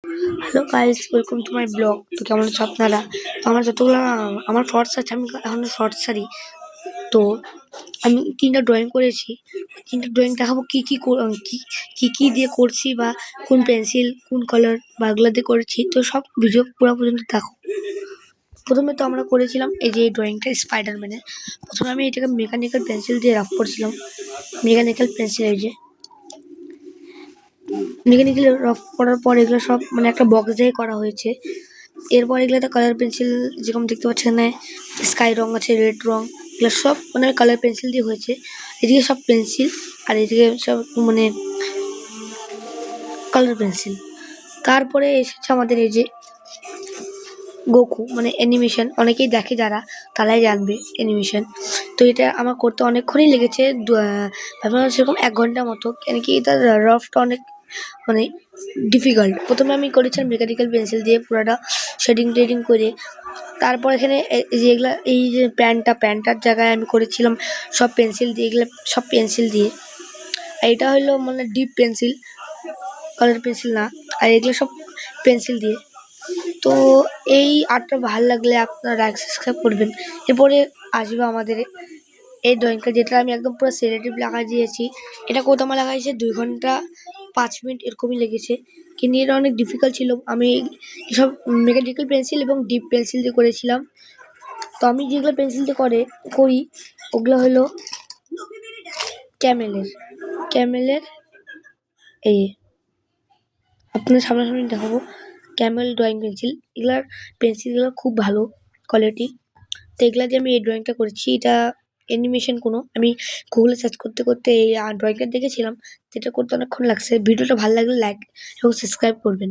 Hello guys, welcome to my blog. তো কেমন আছো আপনারা? তো আমার যতগুলো আমার শর্টস আছে, আমি এখন শর্টস ছাড়ি। তো আমি 3টা ড্রয়িং করেছি। 3টা ড্রয়িং দেখাবো কি দিয়ে করছি, বা কোন পেন্সিল, কোন কালার বা এগুলো দিয়ে করেছি। তো সব ভিডিও পুরো পর্যন্ত দেখো। প্রথমে তো আমরা করেছিলাম এই যে ড্রয়িংটা স্পাইডারম্যানের। প্রথমে আমি এটাকে মেকানিক্যাল পেন্সিল দিয়ে রাফ করছিলাম। মেকানিক্যাল পেন্সিল, এই যে মেকানিক্যাল রাফ করার পর এগুলো সব মানে একটা বক্স দিয়ে করা হয়েছে। এরপর এগুলোতে কালার পেন্সিল, যেরকম দেখতে পাচ্ছেন না, স্কাই রং আছে, রেড রং, এগুলো সব মানে কালার পেন্সিল দিয়ে হয়েছে। এদিকে সব পেন্সিল আর এদিকে সব মানে কালার পেন্সিল। তারপরে এসেছে আমাদের এই যে গোকু, মানে অ্যানিমেশন। অনেকেই দেখে যারা, তারাই জানবে অ্যানিমেশন। তো এটা আমার করতে অনেকক্ষণই লেগেছে, ভাবলাম সেরকম 1 ঘন্টা মতো, কেন কি এটার রাফটা অনেক মানে ডিফিকাল্ট। প্রথমে আমি করেছিলাম মেকানিক্যাল পেন্সিল দিয়ে পুরোটা শেডিং টেডিং করে। তারপর এখানে যেগুলা এই যে প্যান্টার জায়গায় আমি করেছিলাম সব পেন্সিল দিয়ে, এগুলো সব পেন্সিল দিয়ে। আর এটা হলো মানে ডিপ পেন্সিল, কালার পেন্সিল না। আর এগুলো সব পেন্সিল দিয়ে। তো এই আর্টটা ভালো লাগলে আপনারা লাইক সাবস্ক্রাইব করবেন। এরপরে আসবে আমাদের এই ড্রয়িংটা, যেটা আমি একদম পুরো সেলেটিভ লাগাই দিয়েছি। এটা করতে আমার লাগাইছে 2 ঘন্টা 5 মিনিট এরকমই লেগেছে, কিন্তু এটা অনেক ডিফিকাল্ট ছিল। আমি এসব মেকানিক্যাল পেন্সিল এবং ডিপ পেন্সিল দিয়ে করেছিলাম। তো আমি যেগুলো পেন্সিল দিয়ে করি ওগুলো হলো ক্যামেলের এই আপনার সামনাসামনি দেখাবো, ক্যামেল ড্রয়িং পেন্সিল। এগুলার পেন্সিলগুলো খুব ভালো কোয়ালিটি। তো এগুলা দিয়ে আমি এই ড্রয়িংটা করেছি। এটা অ্যানিমেশন কোনো, আমি গুগলে সার্চ করতে করতে এই ড্রয়িংটা দেখেছিলাম। যেটা করতে অনেকক্ষণ লাগছে। ভিডিওটা ভালো লাগলে লাইক এবং সাবস্ক্রাইব করবেন।